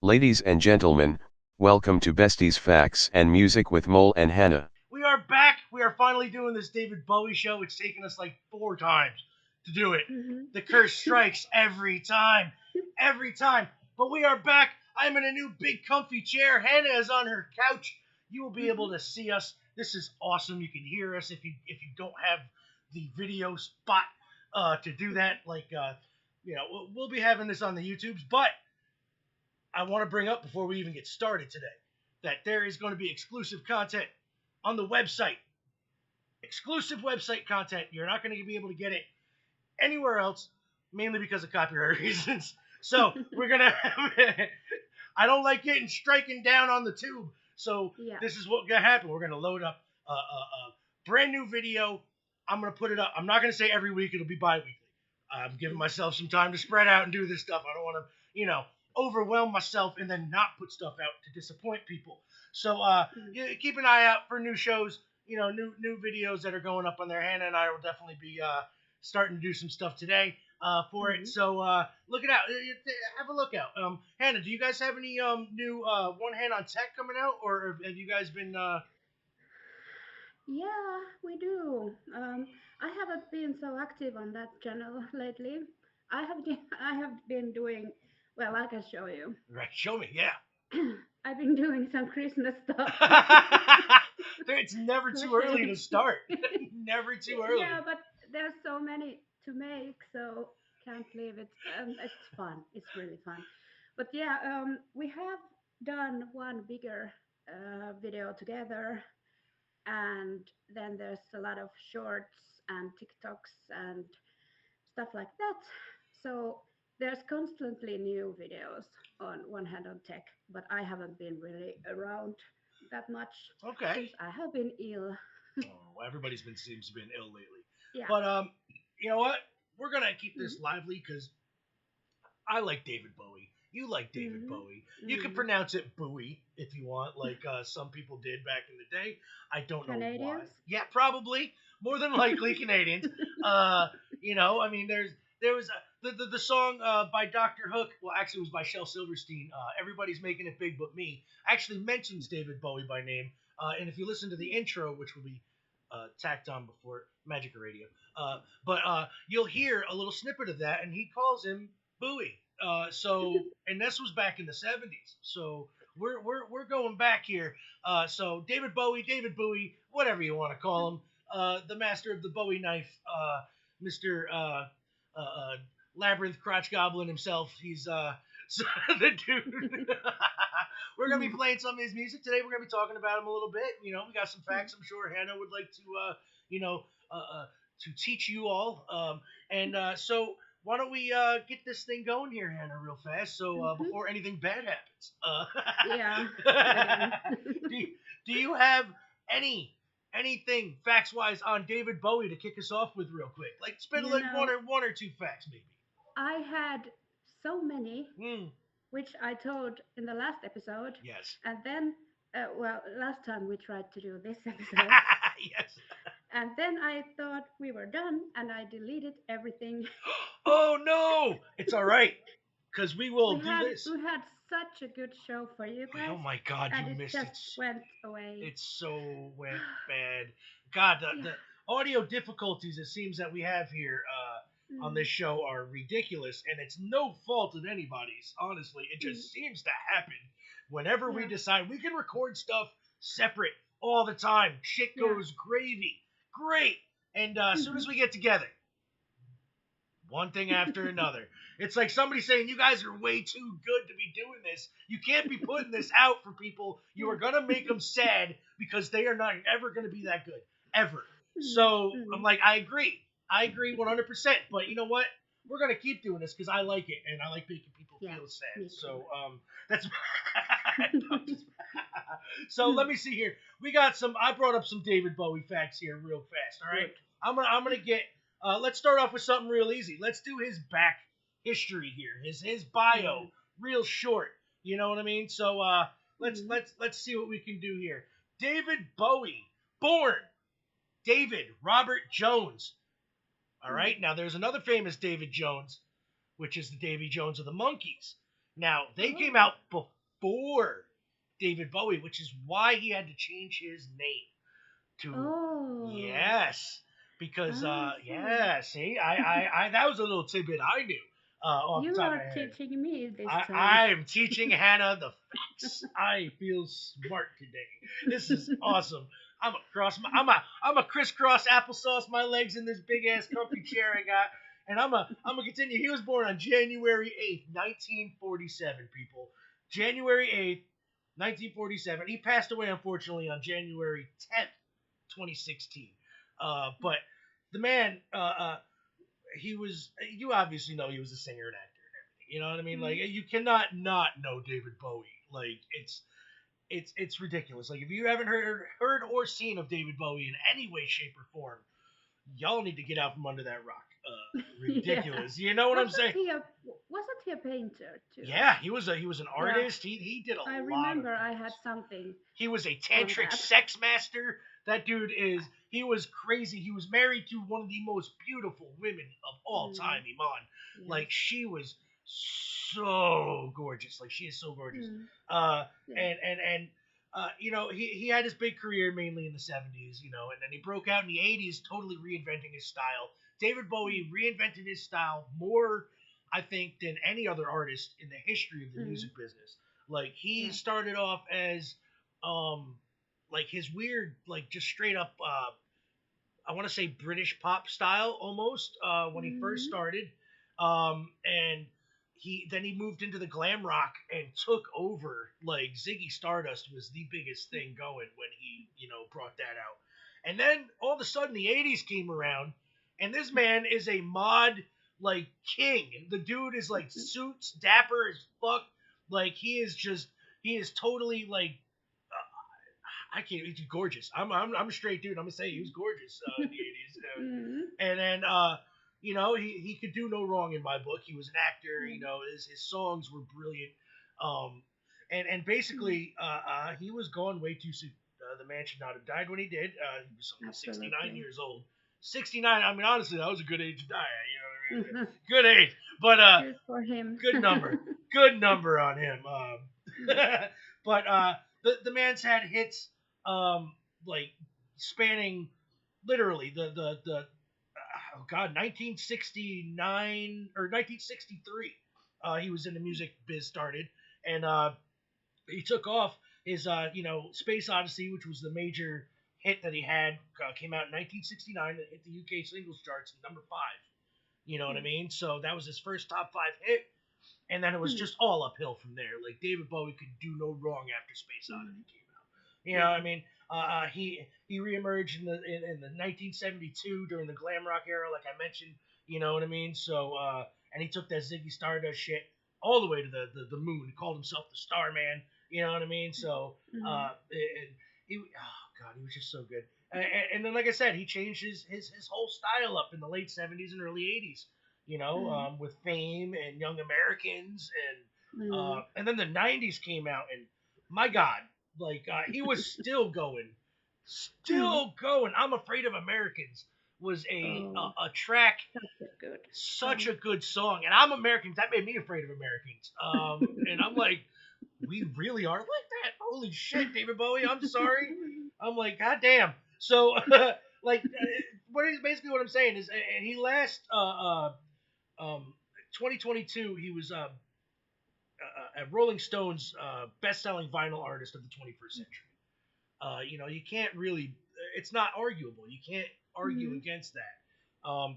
Ladies and gentlemen, welcome to Besties Facts and Music with Mole and Hannah. We are back. We are finally doing this David Bowie show. It's taken us like 4 times to do it. The curse strikes every time. Every time. But we are back. I'm in a new big comfy chair. Hannah is on her couch. You will be able to see us. This is awesome. You can hear us if you don't have the video spot to do that. We'll be having this on the YouTubes. But I want to bring up before we even get started today that there is going to be exclusive content on the website. Exclusive website content. You're not going to be able to get it anywhere else, mainly because of copyright reasons. So we're going to have it. I don't like getting striking down on the tube. So This is what's going to happen. We're going to load up a brand new video. I'm going to put it up. I'm not going to say every week. It'll be bi-weekly. I'm giving myself some time to spread out and do this stuff. I don't want to, overwhelm myself and then not put stuff out to disappoint people. So keep an eye out for new shows, new videos that are going up on there. Hannah and I will definitely be starting to do some stuff today for it. So look it out. Have a look out. Hannah, do you guys have any new One Hand on Tech coming out, or have you guys been? Yeah, we do. I haven't been so active on that channel lately. I have been doing. Well, I can show you. Right, show me. Yeah. I've been doing some Christmas stuff. It's never too early to start. Never too early. Yeah, but there's so many to make, so can't leave it. It's fun. It's really fun. But yeah, we have done one bigger video together, and then there's a lot of shorts and TikToks and stuff like that. So there's constantly new videos on One Hand on Tech, but I haven't been really around that much since I have been ill. Everybody's seems to be ill lately. Yeah. But you know what? We're gonna keep this lively because I like David Bowie. You like David Bowie. You can pronounce it Bowie if you want, like some people did back in the day. I don't know why. Yeah, probably more than likely Canadians. There was the song by Dr. Hook. Well, actually, it was by Shel Silverstein. Everybody's Making It Big But Me. Actually mentions David Bowie by name. And if you listen to the intro, which will be tacked on before Magic Radio, you'll hear a little snippet of that, and he calls him Bowie. And this was back in the 70s. So we're going back here. So David Bowie, whatever you want to call him, the master of the Bowie knife, Mr. Labyrinth Crotch Goblin himself. He's the dude. We're gonna be playing some of his music today. We're gonna be talking about him a little bit. We got some facts. I'm sure Hannah would like to teach you all. So why don't we get this thing going here, Hannah, real fast? So before anything bad happens. Do you have anything facts-wise on David Bowie to kick us off with real quick? Like, spit like one or two facts, maybe. I had so many, which I told in the last episode. Yes. And then, last time we tried to do this episode. Yes. And then I thought we were done, and I deleted everything. Oh, no! It's all right, because we will do this. We had such a good show for you guys. Oh my God, you missed it. It just went away. It went bad. God, the audio difficulties it seems that we have here on this show are ridiculous, and it's no fault of anybody's, honestly. It just seems to happen whenever we decide. We can record stuff separate all the time. Shit goes gravy. Great. And as soon as we get together, one thing after another. It's like somebody saying, you guys are way too good to be doing this. You can't be putting this out for people. You are going to make them sad because they are not ever going to be that good. Ever. So I'm like, I agree 100%. But you know what? We're going to keep doing this because I like it. And I like making people feel sad. So that's... So let me see here. I brought up some David Bowie facts here real fast. All right. I'm going to get... let's start off with something real easy. Let's do his back history here. His bio, real short. You know what I mean? So let's see what we can do here. David Bowie, born David Robert Jones. All right. Now there's another famous David Jones, which is the Davy Jones of the Monkees. Now they came out before David Bowie, which is why he had to change his name to Oh, yes, because I see. yeah, see, I that was a little tidbit I knew off the You top of are my head. teaching me this time. I'm teaching Hannah the facts. I feel smart today. This is awesome. I'm a crisscross applesauce my legs in this big ass comfy chair I got, and I'm gonna continue. He was born on January 8th, 1947. People, January 8th, 1947. He passed away unfortunately on January 10th, 2016. But the man, he was. You obviously know he was a singer and actor. You know what I mean? Like Mm, you cannot not know David Bowie. Like it's ridiculous. Like if you haven't heard or seen of David Bowie in any way, shape, or form, y'all need to get out from under that rock. yeah. Ridiculous. You know what I'm saying? Wasn't he a painter too? Yeah, he was an Yeah, artist. He did I a lot of remember I had things. something He was a on tantric that. sex master. That dude is. He was crazy. He was married to one of the most beautiful women of all Mm, time, Iman. yes. Like she was so gorgeous. Like she is so gorgeous. Mm, Uh, yeah. and you know, he had his big career mainly in the '70s, you know, and then he broke out in the '80s, totally reinventing his style. David Mm, Bowie reinvented his style more, I think, than any other artist in the history of the mm, music business. Like he yeah. started off as um like his weird like just straight up I want to say British pop style almost when he first Mm, started, and he moved into the glam rock and took over. Like Ziggy Stardust was the biggest thing going when he brought that out, and then all of a sudden the '80s came around, and this man is a mod like king. The dude is like mm, suits, dapper as fuck. Like he is totally like I can't. He's gorgeous. I'm a straight dude. I'm gonna say he was gorgeous in the '80s, mm, and then he could do no wrong in my book. He was an actor. yeah. His songs were brilliant. Um, and Mm, basically he was gone way too soon. The man should not have died when he did. He was only 69 absolutely. years old. 69. I mean, honestly, that was a good age to die. You know what I mean? Good age, but Good for him. good number. Good number on him. Mm, But the man's had hits like spanning literally the oh god 1969 or 1963. He was in the music biz started, and he took off his Space Odyssey, which was the major hit that he had. Came out in 1969 and hit the UK singles charts at number 5. You know what I mm, mean? So that was his first top 5 hit, and then it was mm, just all uphill from there. Like David Bowie could do no wrong after Space mm, Oddity came out. You know what I yeah. mean? He reemerged in the 1972 during the glam rock era, like I mentioned. You know what I mean? So and he took that Ziggy Stardust shit all the way to the moon. He called himself the Starman. You know what I mean? So Mm, he was just so good. And then, like I said, he changed his whole style up in the late '70s and early '80s. mm, With Fame and Young Americans, mm, and then the '90s came out, and my God, like he was mm. still going. I'm Afraid of Americans was Oh, a track, such a good such song. a good song, and I'm Americans. That made me afraid of Americans. And I'm like, we really are like that. Holy shit, David Bowie. I'm sorry. I'm like, God damn. So, like, basically what I'm saying is, and he last, um, 2022, he was a Rolling Stones best-selling vinyl artist of the 21st century. You can't really, it's not arguable. You can't argue Mm, against that.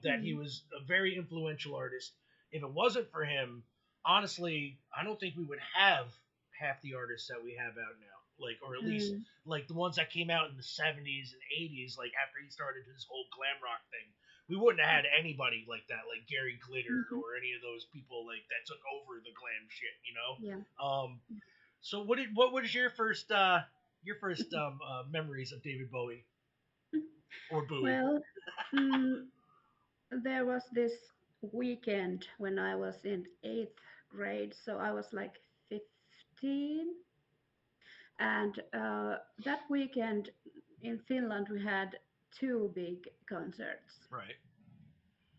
That he mm, was a very influential artist. If it wasn't for him, honestly, I don't think we would have half the artists that we have out now. Like, or at least mm, like the ones that came out in the '70s and '80s, like after he started his whole glam rock thing. We wouldn't have had anybody like that, like Gary Glitter mhm. or any of those people like that took over the glam shit. Yeah. So what was your first memories of David Bowie or Bowie? Well, mm, there was this weekend when I was in eighth grade, so I was like 15. And that weekend in Finland, we had two big concerts Right.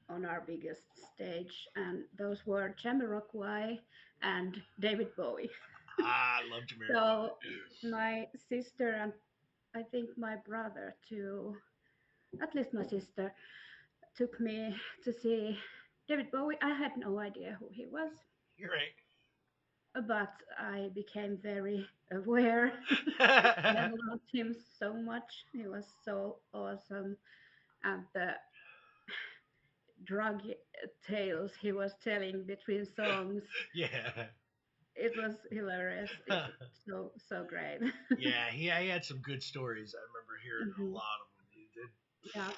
on our biggest stage, and those were Jamiroquai and David Bowie. I love to Mary So my sister and I think my brother too, at least my sister, took me to see David Bowie. I had no idea who he was, You're right. but I became very aware. I loved him so much. He was so awesome. And the drug tales he was telling between songs, Yeah. it was hilarious. It was so great. Yeah, he had some good stories. I remember hearing a Hmm. lot of them. He did. Yeah,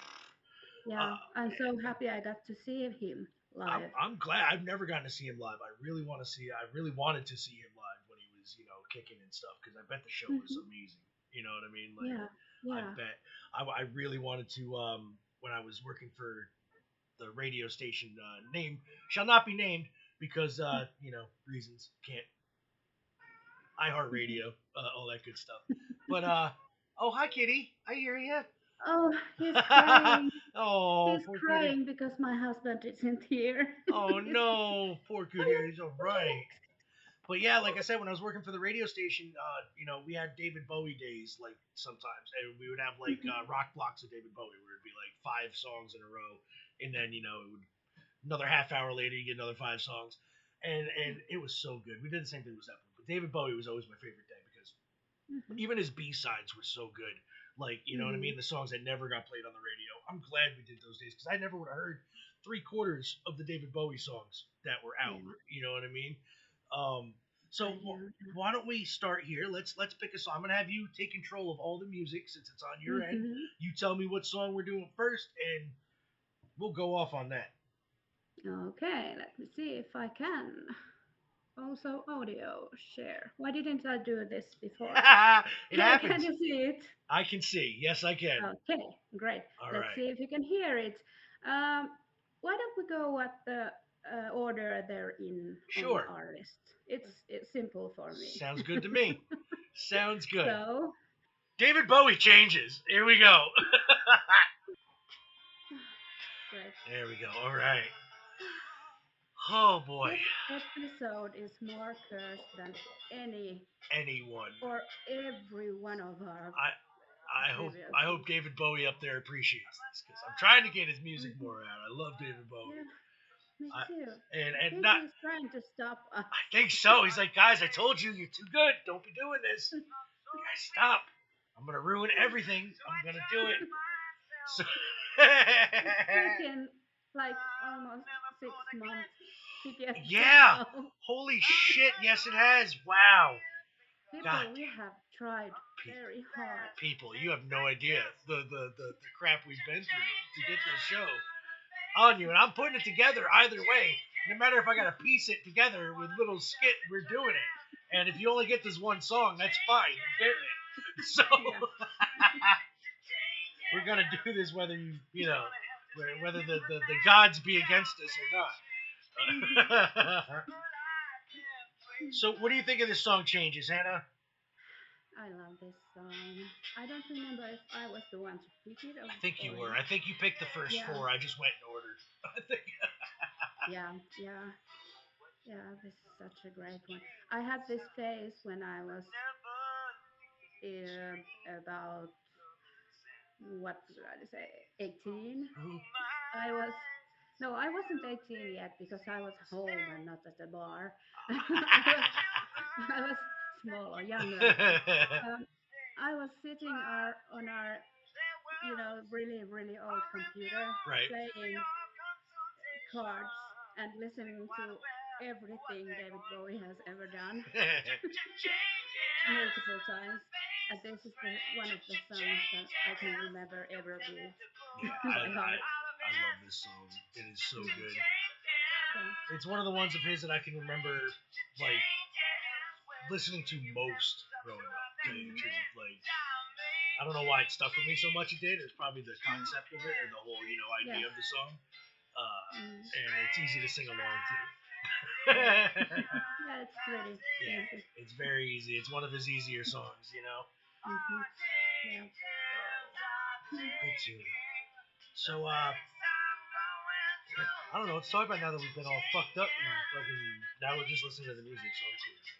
yeah. Uh, I'm so happy I got to see him live. I'm glad I've never gotten to see him live. I really want to see. I really wanted to see him live when he was, kicking and stuff because I bet the show was Hmm. amazing. You know what I mean? Like Yeah, I yeah. bet I really wanted to. When I was working for the radio station, name shall not be named because reasons can't Mhm. iHeartRadio, all that good stuff. But oh hi Kitty, I hear you. Oh, he's crying. Oh, He's poor Cooter. crying because my husband isn't here. Oh He's, no, poor Cooter. He's all right. But yeah, like I said, when I was working for the radio station, we had David Bowie days, like sometimes, and we would have like Mhm. rock blocks of David Bowie, where it'd be like 5 songs in a row, and then it would another half hour later you get another 5 songs, and it was so good. We did the same thing with Zeppelin, but David Bowie was always my favorite day because Mhm. even his B sides were so good. Like, you know what I Mhm. mean? The songs that never got played on the radio. I'm glad we did those days because I never would have heard 3/4 of the David Bowie songs that were out. Yeah, You know what I mean? Um, so I do. why don't we start here? Let's pick a song. I'm gonna have you take control of all the music since it's on your end. Mhm. You tell me what song we're doing first, and we'll go off on that. Okay, let me see if I can. Also, audio share. Why didn't I do this before? It Can happens. you see it? I can see. Yes, I can. Okay, great. All Let's right. see if you can hear it. Um, why don't we go at the order they're in on Sure. our list? It's simple for me. Sounds good to me. Sounds good. So, David Bowie changes. Here we go. great. There we go. All right. Oh boy. This episode is more cursed than any Anyone. or every one of our I I hope previous I hope ones. David Bowie up there appreciates this because I'm trying to get his music Hmm. more out. I love David Bowie. Yeah, me I, too. and I and think not. he's trying to stop us. I think so. He's like, guys, I told you, you're too good. Don't be doing this. Guys, stop. I'm gonna ruin everything. I'm gonna do it. So. It's taken like almost 6 months to get this Yeah. out. Holy shit. Yes, it has. Wow. God People, we have tried very hard. people, you have no idea the crap we've been through to get this show on you, and I'm putting it together either way. No matter if I gotta piece it together with little skit, we're doing it. And if you only get this one song, that's fine. You're getting it. So Yeah. we're gonna do this whether whether the gods be against us or Hmm. not. So what do you think of this song changes, Hannah? I love this song. I don't remember if I was the one to pick it I think you or were. I think you picked the first yeah, four. I just went in order. I think. yeah, yeah, yeah. This is such a great one. I had this phase when I was about what should I say, 18. I was no, I wasn't 18 yet because I was home and not at the bar. I was smaller, younger then. Um, I was sitting on our, really, really old computer Right. playing cards and listening to everything David Bowie has ever done multiple times. And this is one of the songs that I can remember ever be Yeah, by heart. I love this song. It is so Mm, good. yeah. It's one of the ones of his that I can remember, like, listening to most growing up. To tell you the Mm, truth, like, I don't know why it stuck with me so much. It did. It's probably the mm, concept of it or the whole, yeah. idea of the song. Mm, And it's easy to sing along to. yeah. Yeah, it's pretty Yeah, easy. it's very easy. It's one of his easier songs. Hmm. Yeah. Mm. Good tune. So, I don't know what to talk about now that we've been all fucked up and fucking. Now we're just listening to the music, so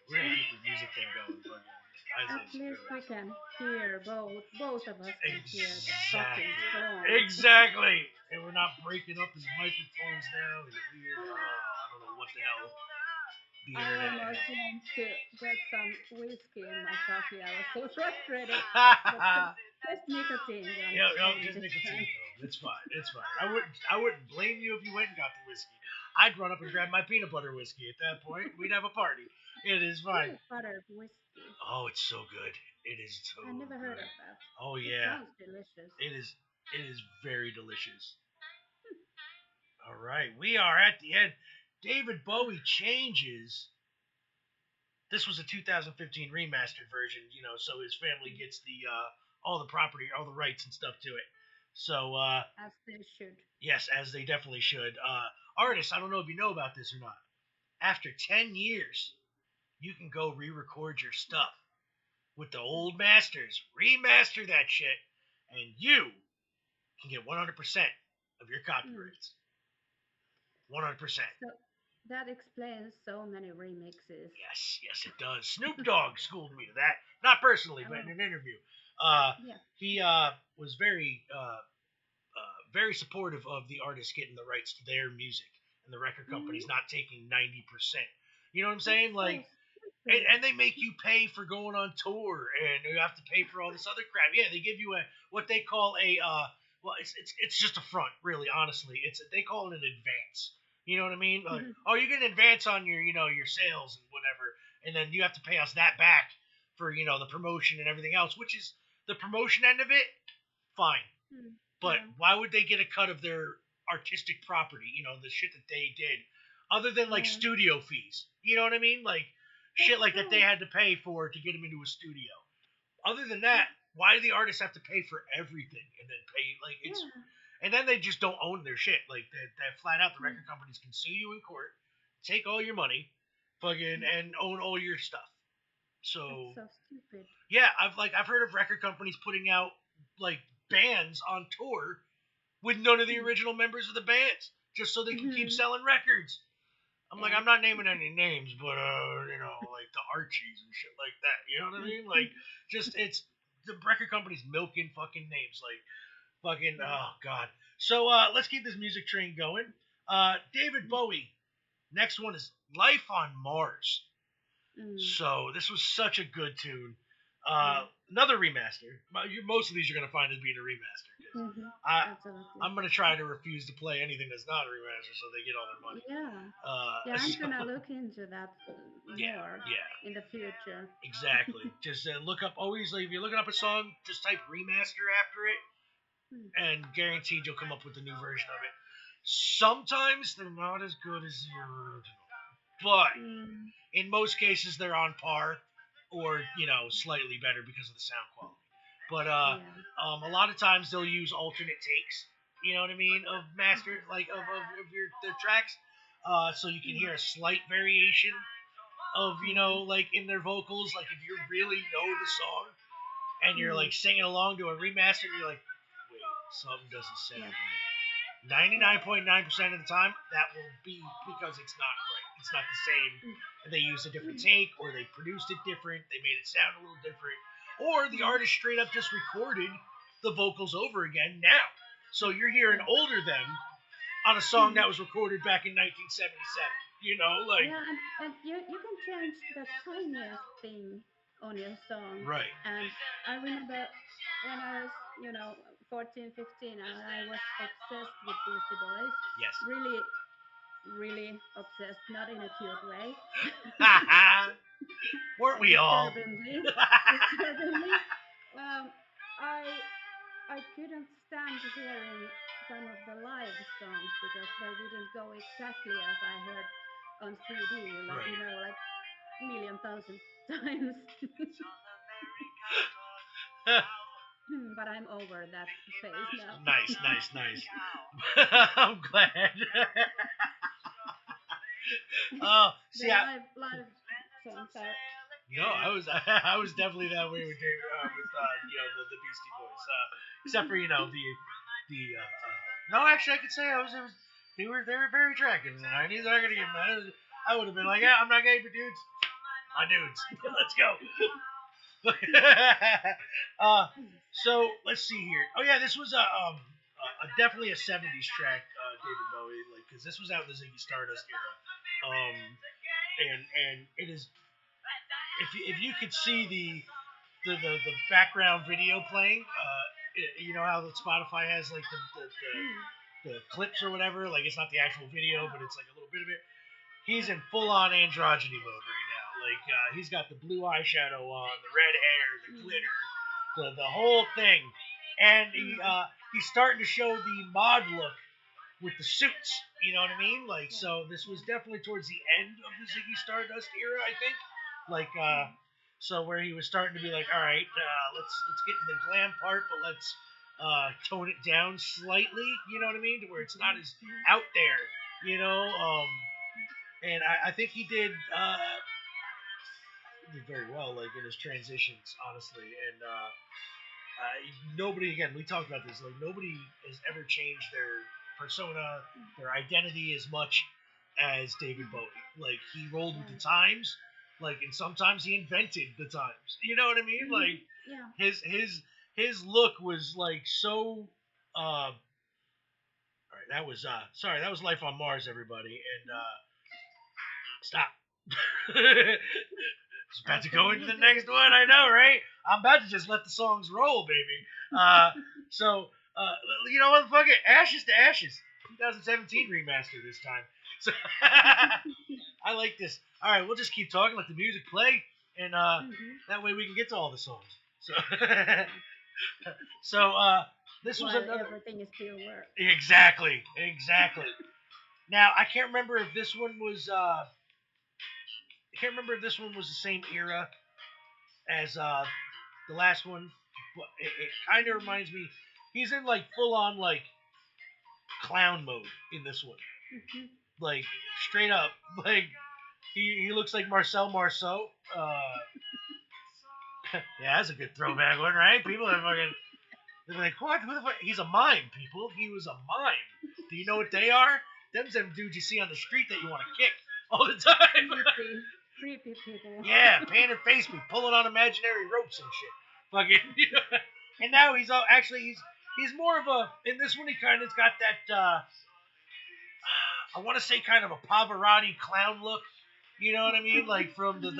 we're gonna keep the music thing going. Fucking, I At say least screw we it. can hear both of us can hear the fucking Exactly. song. Exactly. And we're not breaking up his microphones now. It's weird. I don't know what the hell the I internet almost went to get some whiskey in my coffee. I was so frustrated. But has. just nicotine, Yeah, no, Johnny, just this nicotine time. though. It's fine. It's fine. I wouldn't blame you if you went and got the whiskey. I'd run up and grab my peanut butter whiskey at that point. We'd have a party. It is fine. Peanut butter whiskey. Oh, it's so good. It is so I never heard good. of that. Oh It yeah. sounds delicious. It is. It is very delicious. All right, we are at the end. David Bowie changes. This was a 2015 remastered version, so his family gets the all the property, all the rights and stuff to it. So As they should. yes, as they definitely should. Artists, I don't know if you know about this or not. After 10 years, you can go re-record your stuff with the old masters. Remaster that shit, and you can get 100% of your Mm. copyrights. 100%. So that explains so many remixes. Yes, it does. Snoop Dogg schooled me to that. Not personally, but in Oh, an interview. Uh, yeah. he was very supportive of the artists getting the rights to their music and the record Hmm. companies not taking 90%. You know what I'm That's saying? so Like, stupid. and they make you pay for going on tour, and you have to pay for all this other crap. Yeah, they give you a what they call a well, it's just a front, really. Honestly, they call it an advance. You know what I mean? Like, oh, you get an advance on your your sales and whatever, and then you have to pay us that back for the promotion and everything else, which is the promotion end of it. Fine, Mm. but Yeah. why would they get a cut of their artistic property? The shit that they did, other than like Yeah. studio fees. You know what I mean? Like shit That's like that they so. had to pay for to get them into a studio. Other than that, why do the artists have to pay for everything and then pay like it's Yeah. and then they just don't own their shit. Like that flat out the Mm. record companies can sue you in court, take all your money, fucking Mm. and own all your stuff. That's So so stupid. yeah, I've heard of record companies putting out like bands on tour with none of the Mm. original members of the bands, just so they can keep Mhm. selling records. I'm like, Yeah. I'm not naming any names, but like the Archies and shit like that. You know what I Mm. mean? Like, just it's the record companies milking fucking names, like fucking Yeah. oh god. So let's keep this music train going. David Mm. Bowie. Next one is Life on Mars. Mm. So this was such a good tune. Yeah. Another remaster. Most of these you're gonna find as being a remaster. 'Cause Mhm. I Absolutely. I'm gonna try to refuse to play anything that's not a remaster, so they get all their money. Yeah. Yeah, I'm So gonna look into that yeah, more yeah, in the future. exactly. Just look up. Always, like, if you're looking up a song, just type remaster after it, Mm. and guaranteed you'll come up with a new version of it. Sometimes they're not as good as the original, but Mm. in most cases they're on par, or slightly better because of the sound quality. But Yeah. a lot of times they'll use alternate takes. You know what I mean? Of master, like of their tracks, so you can Mm. hear a slight variation of Yeah. like in their vocals. Like if you really know the song and you're Mm. like singing along to a remaster, and you're like, wait, something doesn't sound Yeah. right. Yeah. 99.9% of the time, that will be because it's not right. It's not the same. Mm. They used a different Mm. take, or they produced it different. They made it sound a little different, or the Mm. artist straight up just recorded the vocals over again now. So you're hearing Yeah. older them on a song Mm. that was recorded back in 1977. Like Yeah, and you can change the tiniest thing on your song. right. And I remember when I was, 14, 15, and I was obsessed with Beastie Boys. Yes. Really, really obsessed, not in a cute way. Weren't we all? Disturbingly, disturbingly. Um, I I couldn't stand hearing some of the live songs because they didn't go exactly as I heard on CD, like Right. like million thousand times. But I'm over that phase now. Nice. I'm glad. Oh, The see, live songs are no, great. I was definitely that way with Dave, with the Beastie Boys, except for the no, actually I could say I was They were very attractive in the 90s. I'm not gonna give them that. I would have been like, yeah, I'm not gay, but dudes, my dudes, let's go. So let's see here. Oh yeah, this was definitely a '70s track, David Bowie, like because this was out in the Ziggy Stardust era. And it is if you could see the background video playing, you know how the Spotify has like the clips or whatever, like it's not the actual video, but it's like a little bit of it. He's in full on androgyny mode right now. Like he's got the blue eyeshadow on, the red hair, the glitter, the whole thing, and he's starting to show the mod look with the suits. You know what I mean? Like so, this was definitely towards the end of the Ziggy Stardust era, I think. Like so where he was starting to be like, all right, let's get to the glam part, but let's tone it down slightly. You know what I mean? To where it's not as out there. You know. And I think he did very well, like in his transitions, honestly. And nobody, again, we talked about this. Like nobody has ever changed their persona, their identity as much as David Bowie. Like he rolled with the times, like, and sometimes he invented the times. You know what I mean? Like his look was like so. All right, that was sorry, that was Life on Mars, everybody, and. Stop. Just about to go into the next one. I know, right? I'm about to just let the songs roll, baby. So, you know what? Fuck it. Ashes to Ashes. 2017 remaster this time. So, I like this. All right, we'll just keep talking, let the music play, and that way we can get to all the songs. So, this was another. Everything is still work. Exactly. Now, I can't remember if this one was. I can't remember if this one was the same era as the last one, but it kind of reminds me. He's in like full on like clown mode in this one, like straight up. Like he looks like Marcel Marceau. Yeah, that's a good throwback one, right? People are fucking. They're like, what? Who the fuck? He's a mime, people. He was a mime. Do you know what they are? Them's them dudes you see on the street that you want to kick all the time. Creepy people. Yeah, pan and face me, pulling on imaginary ropes and shit. Fucking. And now he's he's more of a. In this one, he kind of's got that. I want to say kind of a Pavarotti clown look. You know what I mean? Like from the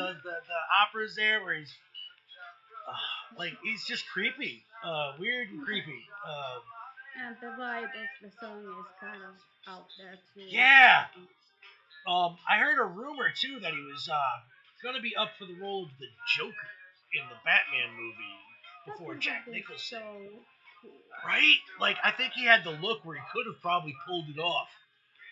operas there, where he's like he's just creepy, weird and creepy. And the vibe of the song is kind of out there too. Yeah. I heard a rumor too that he was gonna be up for the role of the Joker in the Batman movie before Jack Nicholson. So cool. Right? Like I think he had the look where he could have probably pulled it off.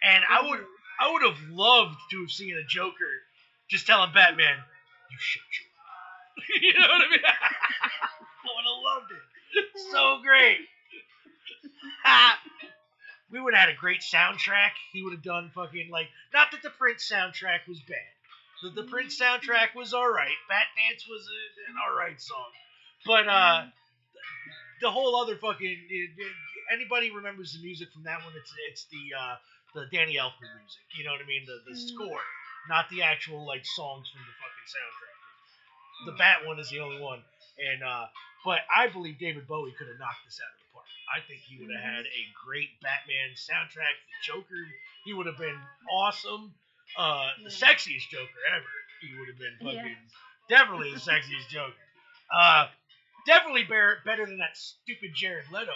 And I would have loved to have seen a Joker just telling Batman, "You shut your mouth." You know what I mean? I would have loved it. So great. We would have had a great soundtrack. He would have done fucking like, not that the Prince soundtrack was bad. The Prince soundtrack was alright. Bat Dance was an alright song. But the whole other fucking, anybody remembers the music from that one, it's the Danny Elfman music. You know what I mean? The score, not the actual like songs from the fucking soundtrack. The Bat one is the only one. And but I believe David Bowie could have knocked this out of the park. I think he would have had a great Batman soundtrack. The Joker, he would have been awesome. The sexiest Joker ever. He would have been fucking definitely the sexiest Joker. Definitely better than that stupid Jared Leto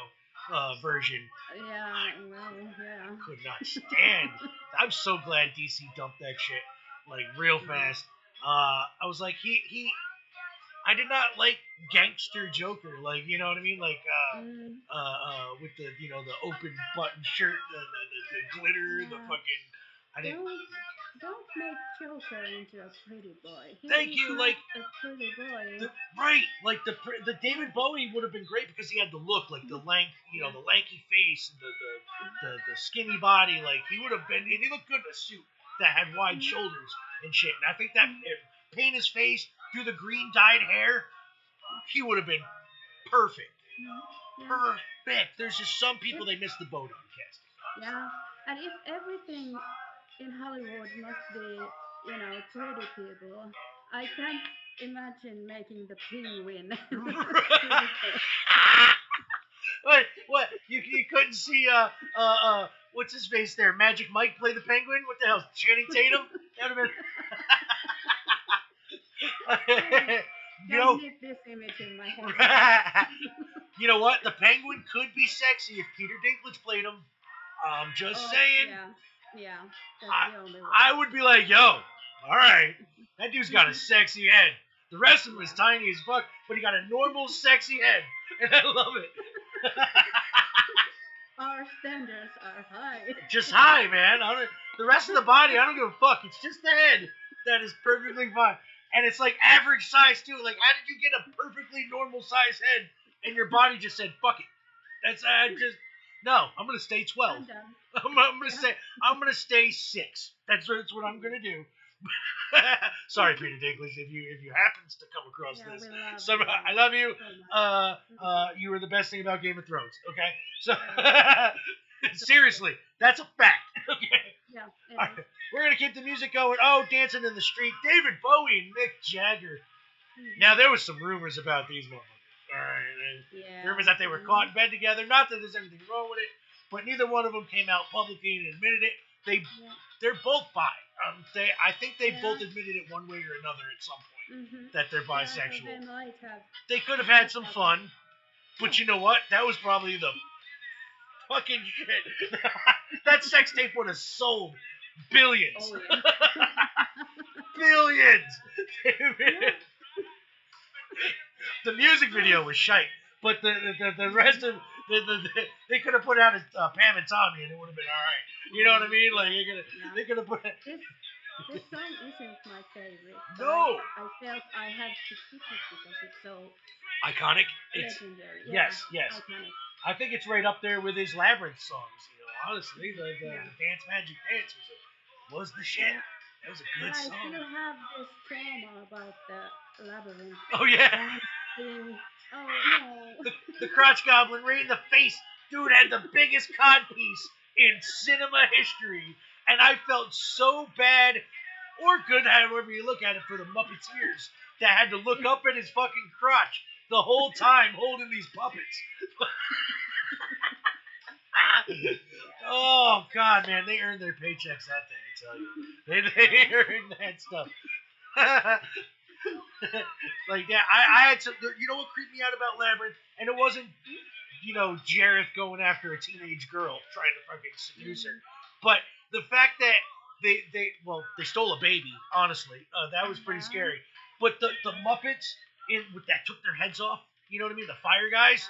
version. Yeah, well, yeah. Could not stand. I'm so glad DC dumped that shit like real fast. I was like, I did not like gangster Joker, like, you know what I mean, like with the the open button shirt, the glitter, the fucking. I didn't. Don't make Joker into a pretty boy. Thank you, like a pretty boy. Right, like the David Bowie would have been great because he had the look, like the the lanky face and the skinny body, like he would have been, and he looked good in a suit that had wide shoulders and shit. And I think that paint his face, do the green dyed hair, he would have been perfect. Perfect. There's just some people they missed the boat on casting. Yeah, And if everything in Hollywood must be, pretty people, I can't imagine making the penguin pretty face. What? You couldn't see what's his face there? Magic Mike play the penguin? What the hell? Channing Tatum? That would have I been. you don't know, need this image in my head now. you know what? The penguin could be sexy if Peter Dinklage played him. I'm just Oh, saying. yeah. Yeah, that's I the only I way. would be like, yo, all right, that dude's got a sexy head. The rest of him is Yeah. tiny as fuck, but he got a normal sexy head, and I love it. Our standards are high. Just high, man. The rest of the body, I don't give a fuck. It's just the head that is perfectly fine. And it's like average size too. Like, how did you get a perfectly normal size head and your body just said, fuck it. That's just no. I'm gonna stay 12. I'm done. I'm gonna Yeah. stay. I'm gonna stay 6. That's what I'm gonna do. Sorry, Peter Dinklage, if you happens to come across Yeah, this. we love So you I love you. so much. You were the best thing about Game of Thrones. Okay, so Yeah. seriously, that's a fact. Okay, Yeah, it all is. right. We're gonna keep the music going. Oh, dancing in the street, David Bowie and Mick Jagger. Now Mhm. there was some rumors about these motherfuckers. All right, and Yeah. rumors that they were caught in bed together. Not that there's anything wrong with it, but neither one of them came out publicly and admitted it. Yeah. They're both bi. I think they Yeah. both admitted it one way or another at some point Mhm. that they're Yeah, so bisexual. they might have. They could have They had might some have. fun, Yeah. but you know what? That was probably the fucking shit. That sex tape would have sold billions. Oh yeah. Billions. Yeah. The music video was shite, but the rest of they could have put out Pam and Tommy and it would have been all right. You know what I mean? Like Yeah. they could have put This song isn't my favorite, but no I felt I had to pick it because it's so iconic. It's legendary. Yeah. yes. Iconic. I think it's right up there with his Labyrinth songs. You know, honestly, Yeah. the Dance Magic Dance was the shit. Yeah. That was a And good I song. still have this trauma about the labyrinth Oh yeah, dancing. Oh no. the crotch goblin right in the face. Dude had the biggest codpiece in cinema history, and I felt so bad or good, however you look at it, for the Muppeteers that had to look up at his fucking crotch the whole time holding these puppets. Oh God, man, they earned their paychecks that day. I tell you, they earned that stuff. Like that, I had some. You know what creeped me out about Labyrinth, and it wasn't Jareth going after a teenage girl trying to fucking seduce her, but the fact that they stole a baby. Honestly, that was pretty Yeah. scary. But the Muppets that took their heads off. You know what I mean? The fire guys.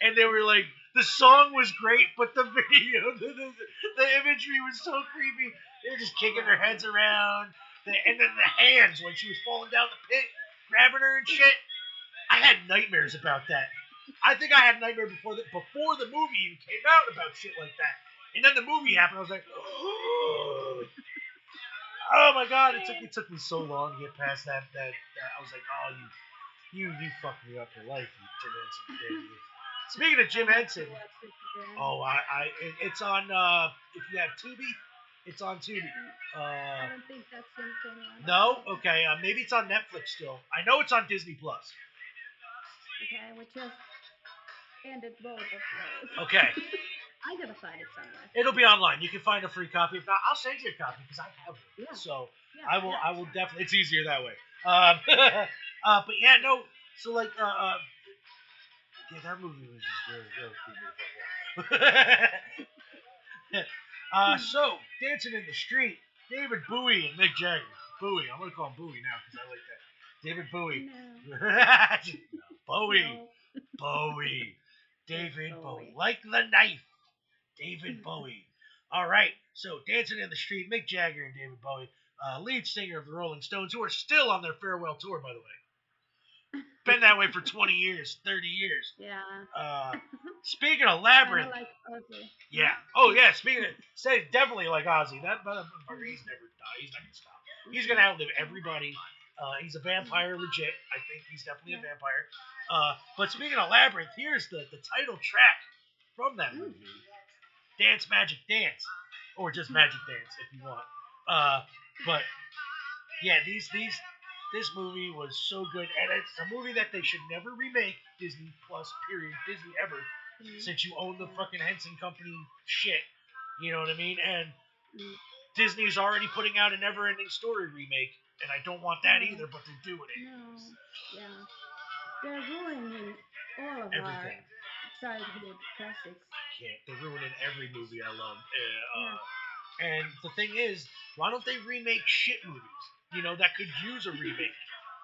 And they were like, the song was great, but the video, the imagery was so creepy. They were just kicking their heads around, and then the hands when she was falling down the pit, grabbing her and shit. I had nightmares about that. I think I had a nightmare before the movie even came out about shit like that. And then the movie happened. I was like, oh my god! It took me so long to get past that. I was like, oh you fucked me up for life, you Jim Henson kid. Speaking of Jim Henson, oh it's on if you have Tubi, it's on Tubi. I don't think that's in Finland. No, okay, maybe it's on Netflix still. I know it's on Disney Plus. Okay, we just ended both of those. Okay, I'm gonna find it somewhere. it'll be online. You can find a free copy. If not, I'll send you a copy because I have one. Yeah. So Yeah, I will. yeah. I will definitely. It's easier that way. But yeah, no. So like, yeah, that movie was just very creepy. So dancing in the street, David Bowie and Mick Jagger. Bowie. I'm gonna call him Bowie now because I like that. David Bowie. No. Bowie. No. Bowie. David Bowie. Bowie. Like the knife. David Bowie. All right. So dancing in the street, Mick Jagger and David Bowie, lead singer of the Rolling Stones, who are still on their farewell tour, by the way. Been that way for 20 years, 30 years. Yeah. Speaking of Kind Labyrinth, of like Ozzy. yeah. Oh yeah. Speaking of, say definitely like Ozzy. That motherfucker, he's never died. He's not gonna stop. He's gonna outlive everybody. He's a vampire, legit. I think he's definitely a vampire. But speaking of Labyrinth, here's the title track from that movie, Dance Magic Dance. or just Magic Dance if you want. Uh, but yeah, this movie was so good, and it's a movie that they should never remake. Disney Plus, period, Disney ever, Mm. since you own the Yeah. fucking Henson Company shit. You know what I mean? And Mm. Disney's already putting out a Never-Ending Story remake, and I don't want that No. either. But they're doing it. No. Yeah. They're ruining all of our Everything. childhood classics. Can't. They're ruining every movie I love. Yeah. And the thing is, why don't they remake shit movies? That could use a remake.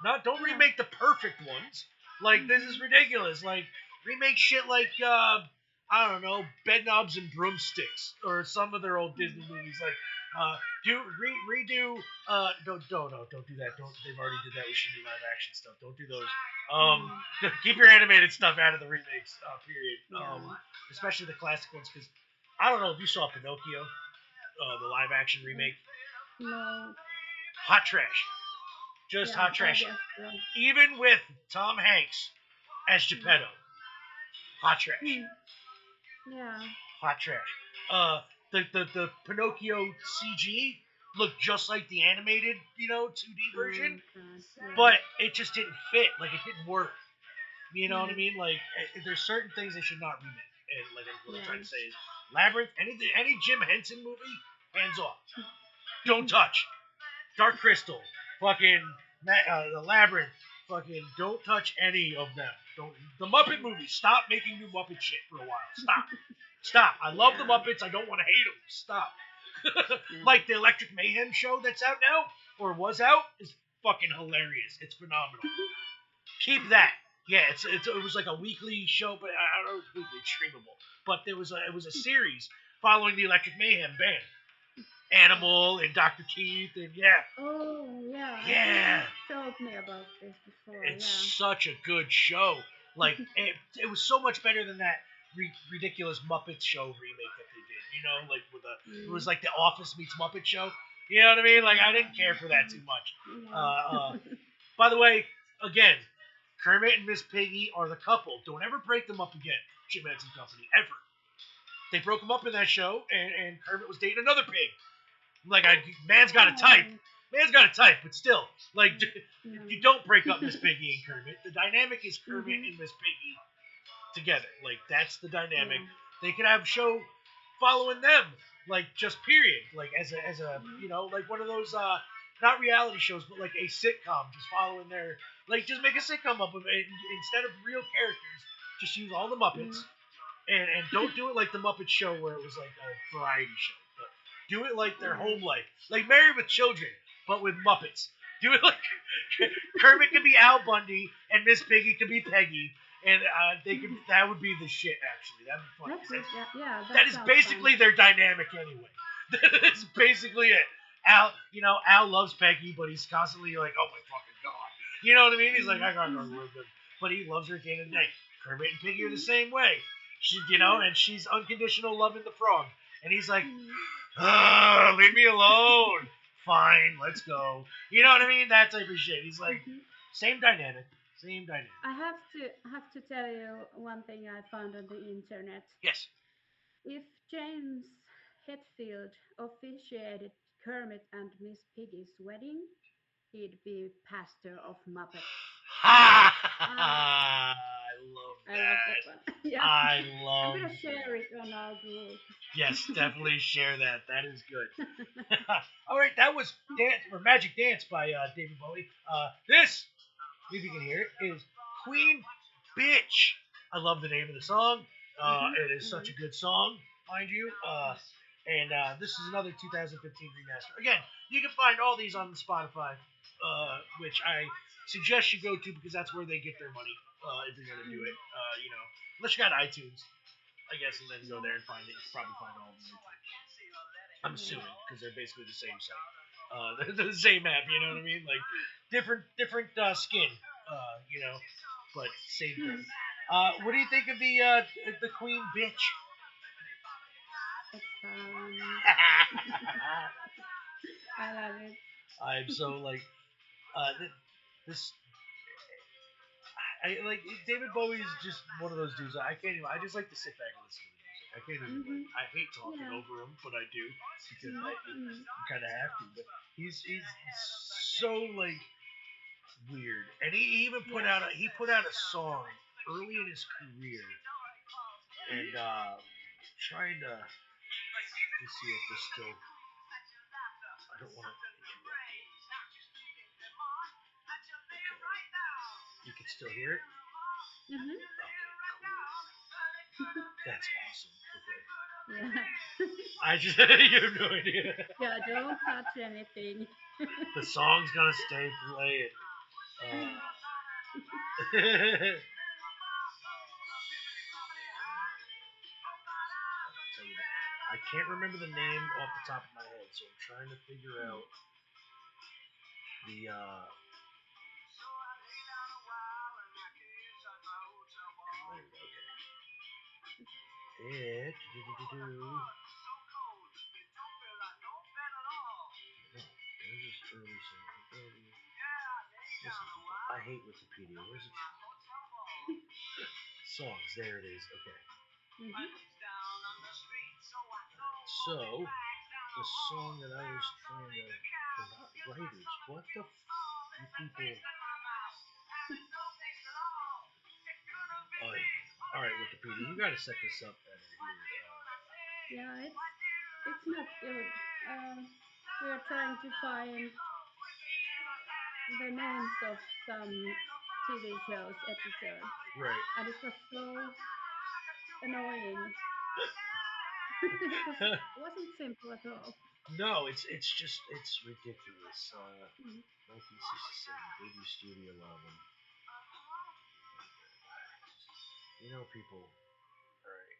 Don't Yeah. remake the perfect ones. Like this is Mhm. ridiculous. Like remake shit like I don't know, Bedknobs and Broomsticks or some of their old Disney Mm. movies. Like redo. Don't do that. Don't. They've already did that with shitty live action stuff. Don't do those. Um, Mm. keep your animated stuff out of the remakes. Period. Yeah. Especially the classic ones because I don't know if you saw Pinocchio, the live action Mm. remake. No. Hot trash. Just Yeah. hot I trash. guess so. Even with Tom Hanks as Mm. Geppetto. Hot trash. Mm. Yeah. Hot trash. The Pinocchio CG looked just like the animated, 2D version, Okay. Yeah. but it just didn't fit. Like it didn't work. You know what I Mm. mean? Like there's certain things they should not remake. And like what I'm Yeah. trying to say is Labyrinth, any Jim Henson movie, hands off. Don't touch. Dark Crystal, fucking the Labyrinth, fucking don't touch any of them. Don't the Muppet movies. Stop making new Muppet shit for a while. Stop. I love the Yeah. Muppets. I don't want to hate them. Stop. Yeah. Like the Electric Mayhem show that's out now or was out is fucking hilarious. It's phenomenal. Keep that. Yeah, it was like a weekly show, but I don't know if it's weekly, it's streamable. But it was a series following the Electric Mayhem band. Animal and Dr. Keith and yeah. Oh, yeah. I think Yeah. you told me about this before. It's Yeah. such a good show. Like it was so much better than that ridiculous Muppets show remake that they did. Like with it was Mm. like the Office meets Muppet show. You know what I mean? Like I didn't care for that too much. Yeah. By the way, again, Kermit and Miss Piggy are the couple. Don't ever break them up again, Jim Henson Company, ever. They broke them up in that show, and Kermit was dating another pig. Like, man's got a type. Oh, Man's got a type, but still, like, no. you don't break up Miss Piggy and Kermit. The dynamic is Kermit Mhm. and Miss Piggy together. Like, that's the dynamic. Yeah. They could have a show following them, like, just period. Like, as a like one of those, not reality shows, but like a sitcom, just following their, like, just make a sitcom up of it. Instead of real characters, just use all the Muppets. And don't do it like the Muppet Show where it was like a variety show. But do it like their home life. Like Married with Children, but with Muppets. Do it like Kermit could be Al Bundy and Miss Piggy could be Peggy. And that would be the shit actually. That'd be funny. That's it. Yeah. That is sounds basically fun. their dynamic anyway. That is basically it. Al loves Peggy, but he's constantly like, oh my fucking god. You know what I mean? He's like, I gotta go to work, but he loves her day to day. Kermit and Piggy are the same way. She, and she's unconditional loving the frog, and he's like, leave me alone. Fine, let's go. You know what I mean? That type of shit. He's like, Mhm. same dynamic. Same dynamic. I have to tell you one thing I found on the internet. Yes. If James Hetfield officiated Kermit and Miss Piggy's wedding, he'd be pastor of Muppets. Ha! Ah, I love I love that. that one. Yeah. I I'm love gonna share it on our group. Yes, definitely share that. That is good. All right, that was Magic Dance by David Bowie. This, if you can hear it, is Queen Bitch. I love the name of the song. It is such a good song, mind you. And this is another 2015 remaster. Again, you can find all these on Spotify, which I suggest you go to because that's where they get their money if you're gonna do it. Unless you got iTunes, I guess, and then go there and find it. You can probably find all of them. I'm assuming because they're basically the same site. They're the same app. You know what I mean? Like different skin. But same thing. What do you think of the Queen Bitch? It's fun. I love it. I'm so like this. I like David Bowie is just one of those dudes. I can't even. I just like to sit back and listen to the music. I I can't even Mhm. I hate talking Yeah. over him, but I do because Mm. I Mm. kind of have to. But he's so like weird, and he even Yes. put out a song early in his career, Mhm. and trying to let me see if this still. I don't want to. You can still hear it. Mhm. That's awesome. Okay. Yeah. I just you have no idea. Yeah. Don't touch anything. The song's gonna stay playing. I can't remember the name off the top of my head, so I'm trying to figure Mm. out the. It. Where's this early song? Listen, I hate Wikipedia. Where's it? Songs. There it is. Okay. Mhm. So, the song that I was trying to. They're not writers. What the you people. All right, Wikipedia. You got to set this up better here. Yeah. It's not good. We are trying to find the names of some TV shows episodes, Right. and it was so annoying. It wasn't simple at all. No, it's just it's ridiculous. Mm. 1967 debut studio album. You know, people. All right.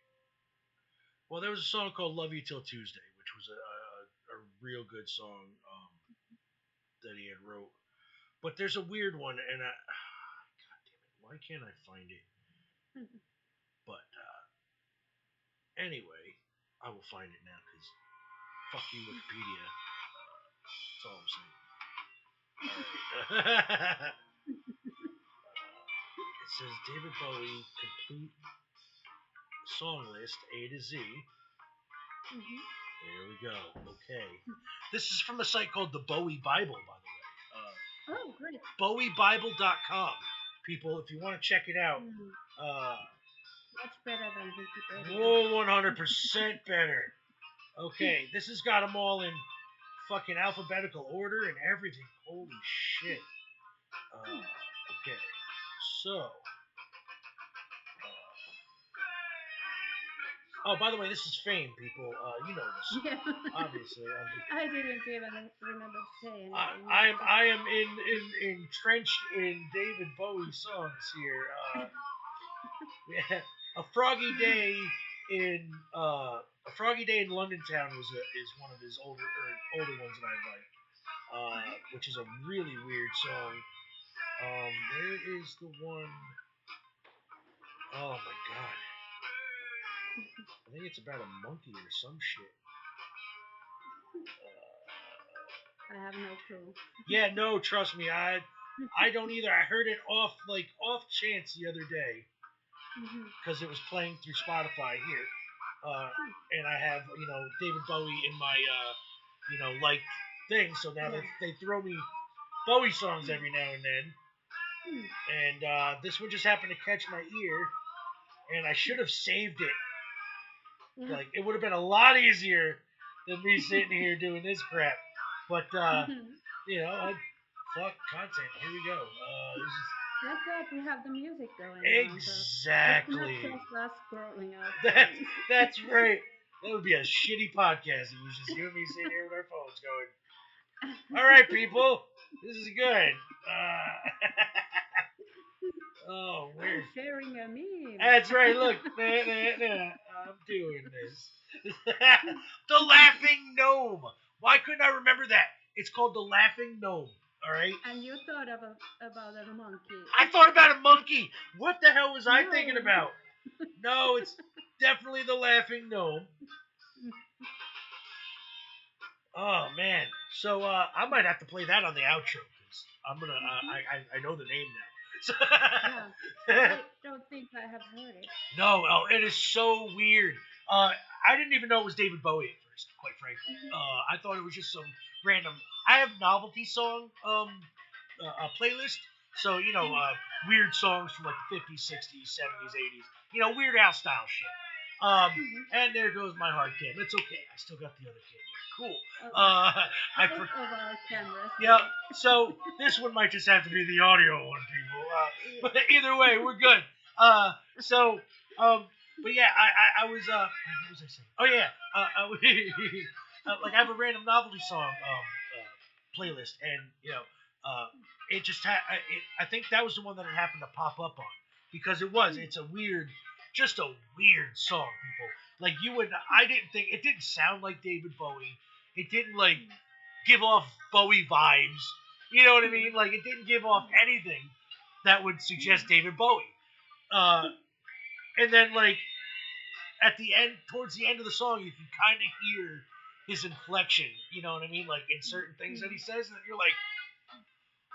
Well, there was a song called "Love You Till Tuesday," which was a real good song that he had wrote. But there's a weird one, and God damn it, why can't I find it? Mhm. But anyway, I will find it now because fuck you, Wikipedia. That's all I'm saying. All right. It says David Bowie complete song list A to Z. Mhm. There we go. Okay. This is from a site called the Bowie Bible, by the way. Oh, great. BowieBible.com. People, if you want to check it out, Mm. uh, Much better than Wikipedia. whoa, 100% better. Okay, this has got them all in fucking alphabetical order and everything. Holy shit. Okay, so. Oh, by the way, this is Fame, people. You know this. Yeah. Obviously, I didn't even remember to say anything. I am entrenched in David Bowie songs here. Yeah, a Froggy Day in London Town is one of his older ones that I like. Which is a really weird song. Where is the one? Oh my god. I think it's about a monkey or some shit. I have no clue. Yeah, no, trust me, I don't either. I heard it off chance the other day Mhm. because it was playing through Spotify here, and I have David Bowie in my like thing. So now Yeah. they throw me Bowie songs every now and then, Mm. and this one just happened to catch my ear, and I should have saved it. Yeah. Like it would have been a lot easier than me sitting here doing this crap. But fuck content. Here we go. Thank God we have the music going on, so Exactly. it's not just us scrolling out. That's right. That would be a shitty podcast if it was just you and me sitting here with our phones going, all right, people, this is good. Oh, weird. I'm sharing a meme. That's right. Look, I'm doing this. The Laughing Gnome. Why couldn't I remember that? It's called The Laughing Gnome. All right. And you thought about a monkey. I thought about a monkey. What the hell was I No. thinking about? No, it's definitely The Laughing Gnome. Oh man. So I might have to play that on the outro because I'm gonna. I know the name now. Yeah. I don't think I have heard it. No, oh, it is so weird. Uh, I didn't even know it was David Bowie at first, quite frankly. Mhm. I thought it was just some random. I have novelty song playlist, so Mhm. weird songs from like the 50s, 60s, 70s, 80s. Weird Al style shit. Um, Mhm. and there goes my hard cam. It's okay. I still got the other camera. Cool. Okay. Uh, I Both per- of our cameras yeah. work. So this one might just have to be the audio one, people. Yeah. But either way, we're good. Uh, so um, but yeah, I was what was I saying? Oh yeah, like I have a random novelty song playlist, and it just I think that was the one that it happened to pop up on because it's a weird, just a weird song, people. Like I didn't think it didn't sound like David Bowie. It didn't like give off Bowie vibes. You know what I mean? Like it didn't give off anything that would suggest David Bowie. Uh, and then like at the end, towards the end of the song, you can kind of hear his inflection. You know what I mean? Like in certain things that he says, and you're like,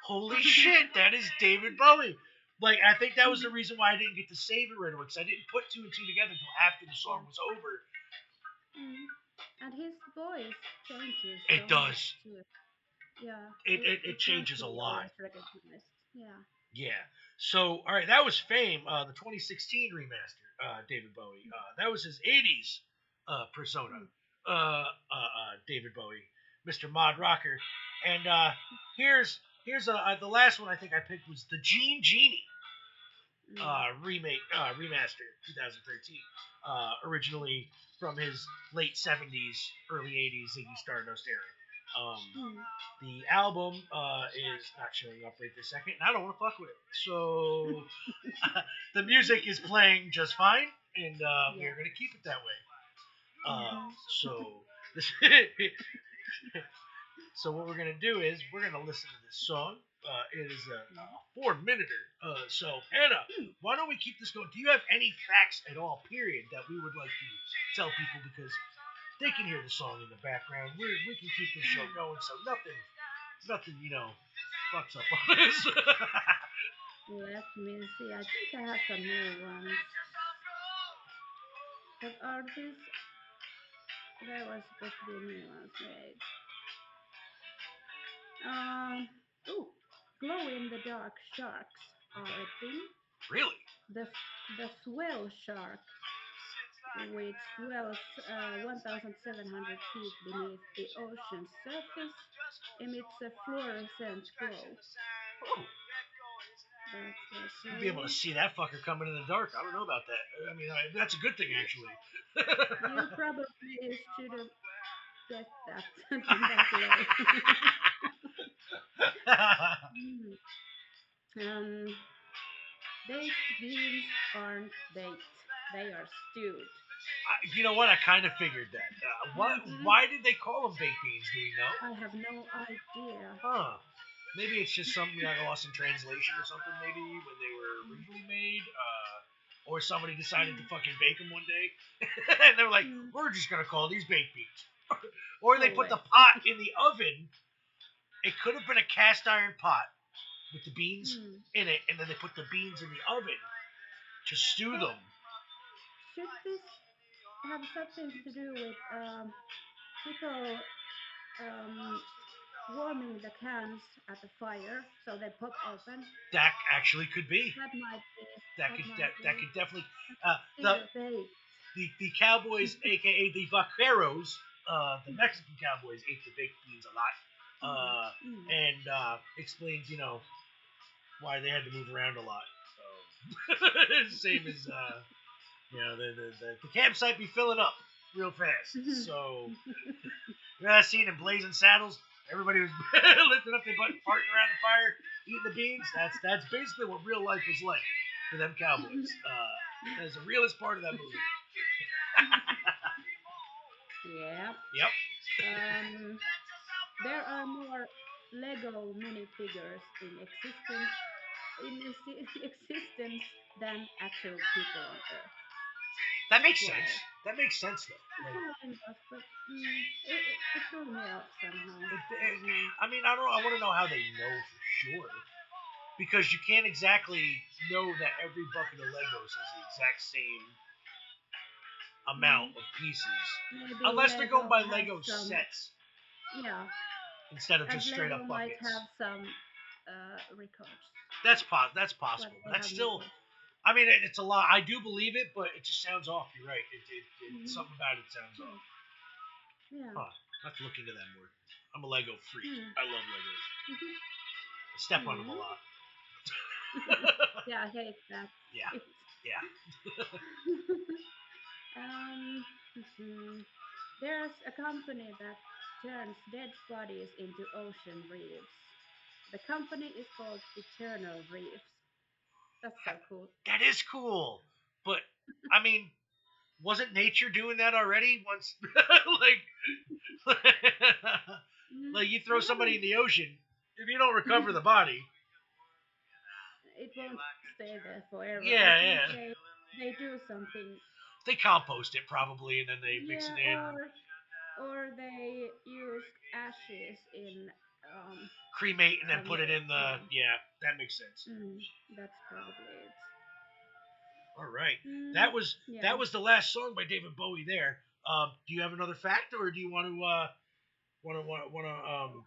"Holy shit, that is David Bowie!" Like I think that was the reason why I didn't get to save it right away because I didn't put two and two together until after the Yeah. song was over. Mm. And his voice changes so It much does. too. Yeah, It it can't changes a be lot. always recognized. Yeah. Yeah. So, all right, that was Fame, the 2016 remaster, David Bowie. That was his 80s persona, Mm. David Bowie, Mr. Mod Rocker. And here's the last one I think I picked was the Gene Genie Mm. remaster, 2013. Originally from his late 70s, early 80s Ziggy Stardust era. Mm. The album is not showing up right this second, and I don't want to fuck with it. So the music is playing just fine, and Yeah. we're gonna keep it that way. Mhm. So this, so what we're gonna do is we're gonna listen to this song. It is a Mhm. 4 minute. So Hannah, Mm. why don't we keep this going? Do you have any facts at all? Period that we would like to tell people because they can hear the song in the background. We can keep this show Mm. going, so nothing fucks up on this. Let me see. I think I have some new ones. But are these? There were supposed to be new ones. Wait. Um. Oh, glow in the dark sharks are a thing. Really? The the swell shark, which swells 1,700 feet beneath the ocean's surface, emits a fluorescent glow. Oh, That's a you'd be able to clue. see that fucker coming in the dark. I don't know about that. I mean, that's a good thing actually. You probably should have guessed that that low. Mm. um, Baked beans aren't baked; they are stewed. You know what? I kind of figured that. What? Hmm. Why did they call them baked beans? Do we know? I have no idea. Huh. Maybe it's just something got lost in translation or something. Maybe when they were originally made, or somebody decided to Mm. fucking bake them one day, and they were like, Mm. "We're just gonna call these baked beans." Or they Oh put the wait. pot in the oven. It could have been a cast iron pot with the beans Mm. in it, and then they put the beans in the oven to stew But them. should this have something to do with people um, warming the cans at the fire so they pop open? That actually could be. That might be. That That could might that be. could definitely. But The still baked. the Cowboys, aka the Vaqueros, the Mexican Cowboys, ate the baked beans a lot, Mm. Mm. and explains why they had to move around a lot. Same as the campsite be filling up real fast. So you know that scene in Blazing Saddles. Everybody was lifting up their butt, farting around the fire, eating the beans. That's basically what real life was like for them Cowboys. That's the realest part of that movie. Yeah. Yep. Um, there are more Lego minifigures existence than actual people on Earth. That That's makes sense. wild. That makes sense though. Like, Kind of, but it threw me off somehow. I it, don't know. I mean, I don't. I want to know how they know for sure because you can't exactly know that every bucket of Legos has the exact same amount Mm. of pieces, Maybe unless they're going Lego by has Lego some. sets Yeah, instead of and just straight Lego up might buckets. have some records. That's What possible, but they that's have still. made. I mean, it's a lot. I do believe it, but it just sounds off. You're right. Hmm. Something about it sounds Yeah. off. Yeah. Huh. I have to look into that more. I'm a Lego freak. Mm. I love Legos. Hmm. I step on them a Mm. lot. Yeah, I hate that. Yeah, Shit. yeah. um, mhm. There's a company that turns dead bodies into ocean reefs. The company is called Eternal Reefs. That's so cool. That is cool. But I mean, wasn't nature doing that already? Once, like, Mm, like you I throw somebody in haven't. the ocean, if you don't recover the body, It won't stay there forever. I yeah, think yeah. they do something. They compost it probably, and then they mix Yeah, it in, or they use ashes in cremate, and then some put it way. in the. Yeah. Yeah, that makes sense. That's probably it. All right, Mm, that yeah. was the last song by David Bowie. There. Do you have another fact, or do you want to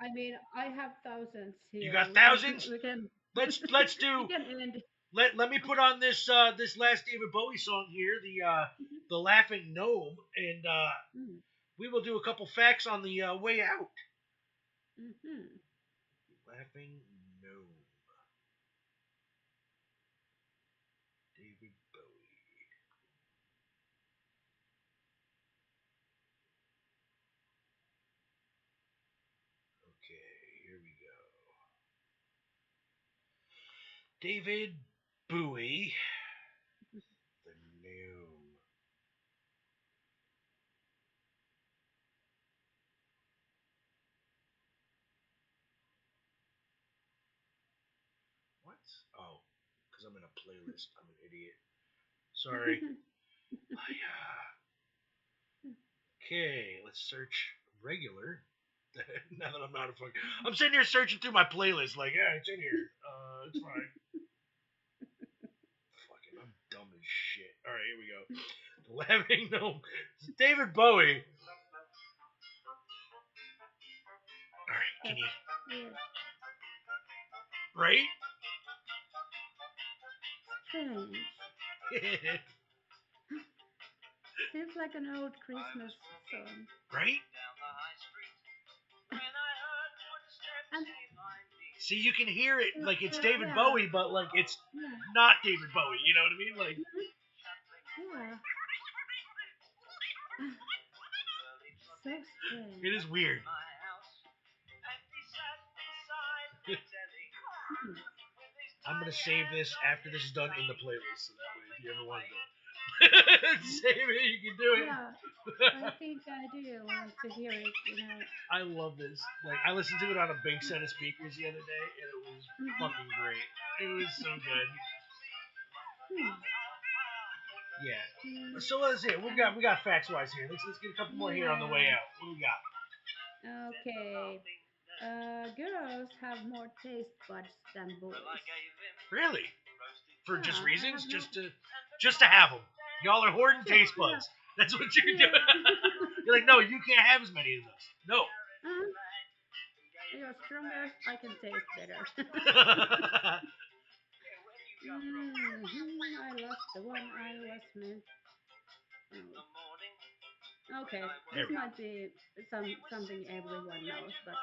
I mean, I have thousands You here. got thousands? We can Let's we do. can end. Let me put on this last David Bowie song here, the Laughing Gnome, and Mm, we will do a couple facts on the way out. mhm. Laughing Gnome, David Bowie. Okay, here we go. David Bowie, the Gnome. What? Oh, because I'm in a playlist. I'm an idiot. Sorry. Okay, let's search regular. Now that I'm not a fuck, I'm sitting here searching through my playlist, like, yeah, it's in here. It's fine. Fucking, I'm dumb as shit. All right, here we go. The Laughing Gnome. It's David Bowie. All right, can That's you? weird. Right? Strange. Seems like an old Christmas song. Right? And See, you can hear it like it's but David yeah, Bowie, but like it's yeah, not David Bowie. You know what I mean? Like, mhm, yeah. So it strange. is weird. Hmm. I'm gonna save this after this is done in the playlist, so that way if you ever want to save it, you can do it. Yeah, I think I do want to hear it. I love this. Like, I listened to it on a big set of speakers the other day, and it was Hmm. fucking great. It was so good. Hmm. Yeah. Mm, So let's see. We got facts wise here. Let's get a couple more here on the way yeah. out. What do we got? Okay. Girls have more taste buds than boys. Really? For just Yeah, I reasons? have no. Just to have them. Y'all are hoarding Sure. taste Yeah. buds. That's what you're Yeah. doing. You're like, no, you can't have as many of those. No. uh, you're stronger. I can taste better. I lost the one I was meant. Oh. Okay, There this we go. might be something everyone knows, but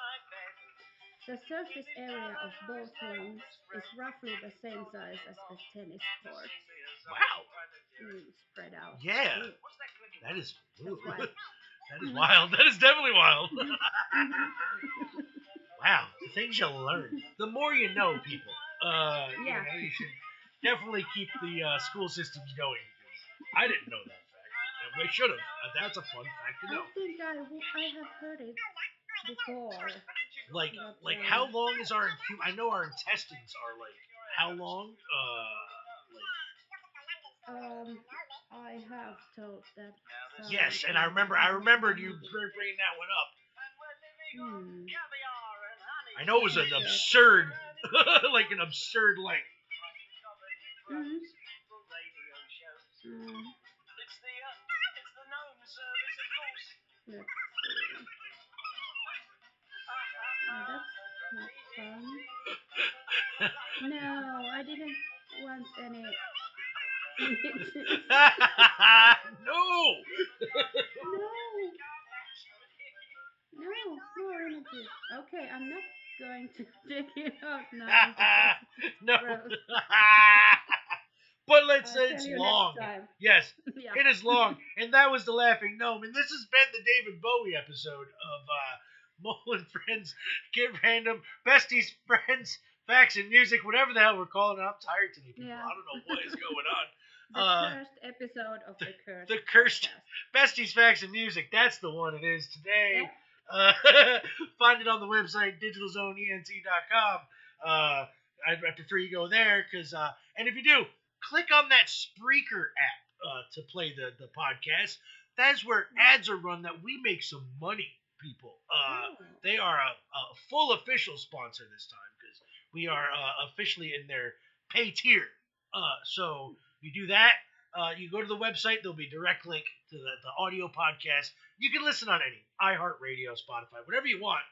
the surface area of both lungs is roughly the same size as a tennis court. Wow. Spread out. Yeah. Ooh, That is. that's wild. That is Hmm. wild. That is definitely wild. Hmm. Hmm. Wow. The things you learn. The more you know, people. Yeah, You should definitely keep the school systems going. I didn't know that fact. We should have. That's a fun fact to I know. think I have heard it before, Like, but how long is our? I know our intestines are like how long? I have told that Yes, and I somewhere. remember. I remembered you bringing that one up. Hmm. I know it I was can an check. absurd, like an absurd length. Hmm. Mm. Let's see. That's not fun. No, I didn't want any images. No. No, no, more images. Okay, I'm not going to check it out now because it's No. gross. But let's I'll say tell it's you next long. time. Yes, Yeah. it is long. And that was the Laughing Gnome. And this has been the David Bowie episode of Mole and Friends Get Random, Besties, Friends, Facts, and Music, whatever the hell we're calling it. I'm tired today, people. Yeah. I don't know what is going on. The cursed episode of the cursed The cursed podcast. Besties, Facts, and Music. That's the one it is today. Yeah. Find it on the website, digitalzoneent.com. I prefer you go there because, and if you do, click on that Spreaker app to play the podcast. That's where ads are run that we make some money, people. Oh. They are a full official sponsor this time because we are officially in their pay tier. So you do that. You go to the website. There'll be a direct link to the audio podcast. You can listen on any iHeartRadio, Spotify, whatever you want.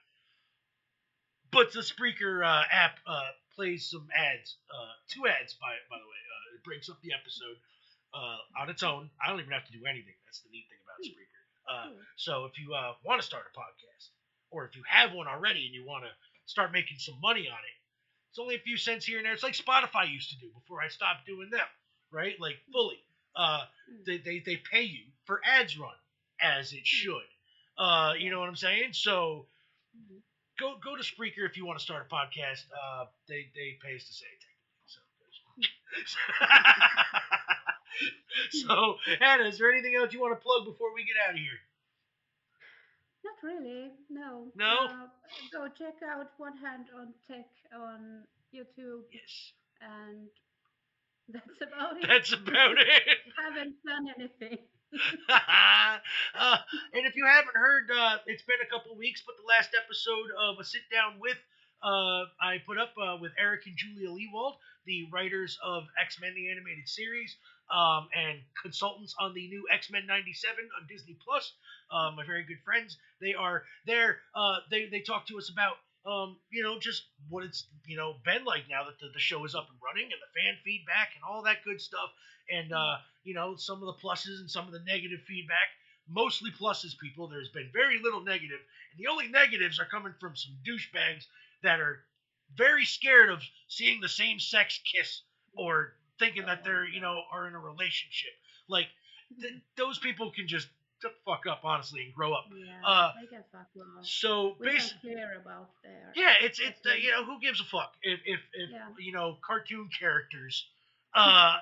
But the Spreaker app plays some ads. Two ads, by the way. It breaks up the episode on its own. I don't even have to do anything. That's the neat thing about Spreaker. So if you want to start a podcast, or if you have one already and you want to start making some money on it, it's only a few cents here and there. It's like Spotify used to do before I stopped doing them, right? Like fully. They pay you for ads run, as it should. You know what I'm saying? So go to Spreaker if you want to start a podcast. They pay us to say it technically. So Hannah, is there anything else you want to plug before we get out of here? Not really. No. No? Go check out One Hand on Tech on YouTube, Yes. and that's about it. That's about it. Haven't done anything. And if you haven't heard, it's been a couple weeks, but the last episode of a sit down with I put up with Eric and Julia Leewald, the writers of X-Men the Animated Series, and consultants on the new X-Men 97 on Disney Plus. My very good friends. They are there. They talk to us about just what it's been like now that the show is up and running, and the fan feedback and all that good stuff, and some of the pluses and some of the negative feedback. Mostly pluses, people. There's been very little negative, and the only negatives are coming from some douchebags that are very scared of seeing the same sex kiss or thinking that they're are in a relationship. Like those people can just fuck up, honestly, and grow up. Yeah, they can fuck off. So we don't care about their. Yeah, it's who gives a fuck if cartoon characters,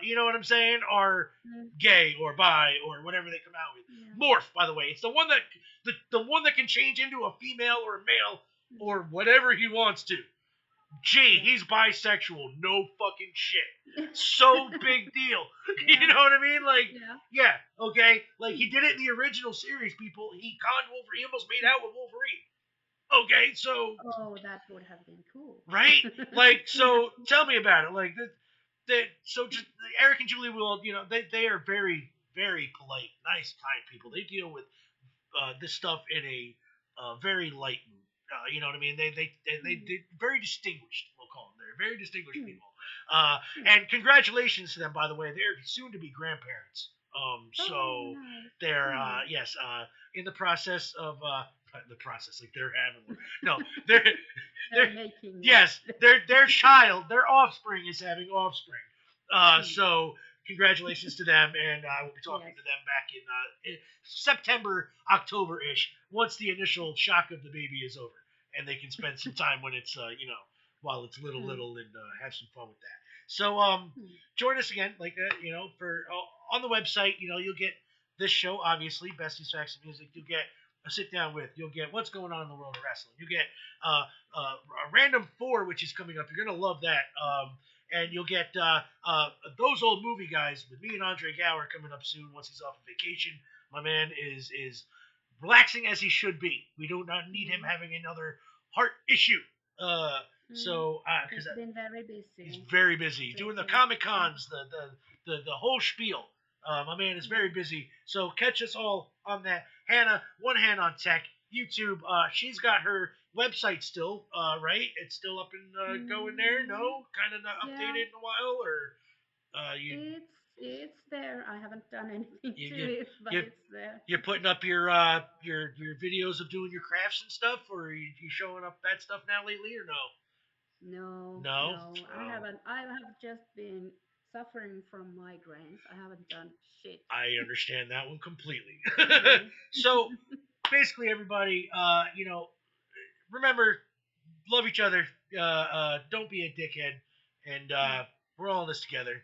you know what I'm saying, are gay or bi or whatever they come out with. Yeah. Morph, by the way, it's the one that the one that can change into a female or a male or whatever he wants to. Gee, he's bisexual. No fucking shit. So big deal. Yeah. You know what I mean? Like, yeah, okay. Like, he did it in the original series, people. He conned Wolverine. He almost made out with Wolverine. Okay, so. Oh, that would have been cool. Right? Like, so tell me about it. Like, so just Eric and Julie will, they are very, very polite, nice, kind people. They deal with this stuff in a very light mood. You know what I mean? They very distinguished. We'll call them. They're very distinguished people. And congratulations to them, by the way. They're soon to be grandparents. So nice. They're in the process of like they're having one. No, they're making. Yes, their child, their offspring is having offspring. So congratulations to them, and I will be talking to them back in September, October-ish, once the initial shock of the baby is over, and they can spend some time when it's, while it's little, and have some fun with that. So, join us again, for on the website. You'll get this show, obviously, Besties, Facts, and Music. You'll get a sit down with. You'll get what's going on in the world of wrestling. You get a Random 4, which is coming up. You're gonna love that. And you'll get those old movie guys with me and Andre Gower coming up soon once he's off of vacation. My man is relaxing as he should be. We do not need him having another heart issue. So because he's been very busy. He's very busy doing the Comic Cons, the whole spiel. My man is very busy. So catch us all on that. Hannah, one hand on tech. YouTube, she's got her website still, right? It's still up and going there. Mm, No, kind of not yeah, updated in a while, or you it's there. I haven't done anything you to you it, but you it's there. you're putting up your videos of doing your crafts and stuff, or are you showing up that stuff now lately, or no? No, No. no, I Oh, haven't. I have just been suffering from migraines. I haven't done shit. I understand that one completely. Mm. So basically, everybody, remember, love each other. Don't be a dickhead, and Yeah, we're all in this together.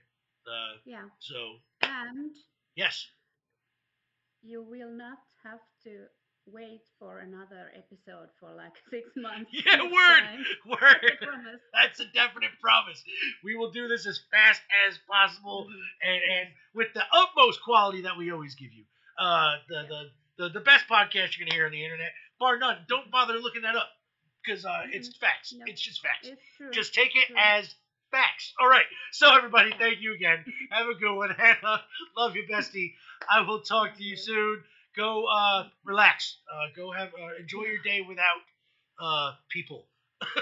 yeah. So And yes, you will not have to wait for another episode for like 6 months yeah, next word, time. That's a word. promise. That's a definite promise. We will do this as fast as possible, Hmm. and Yes, with the utmost quality that we always give you. Uh, the yes. the the best podcast you're gonna hear on the internet, bar none. Don't Hmm. bother looking that up because Hmm. it's facts. No, It's just facts. it's true. Just take it True. as facts. All right. So everybody, Yeah. thank you again. Have a good one, Hannah. Love you, bestie. I will talk Love to you you. soon. Go relax. Go have enjoy Yeah. your day without people for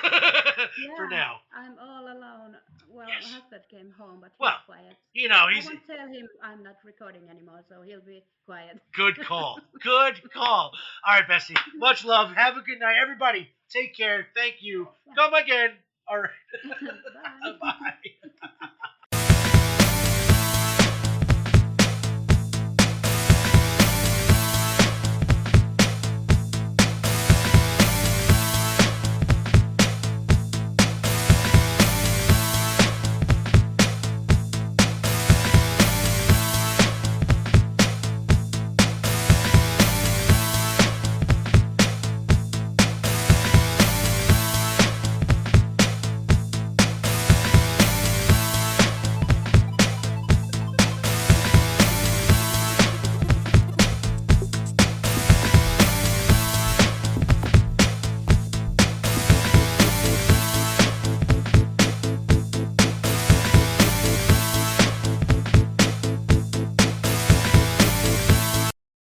Yeah, now. I'm all alone. Well, my Yes. husband came home, but he's Well, quiet. I he's won't tell him I'm not recording anymore, so he'll be quiet. good call. Good call. All right, Bessie. Much love. Have a good night, everybody. Take care. Thank you. Yeah. Come again. All right. Bye. Bye.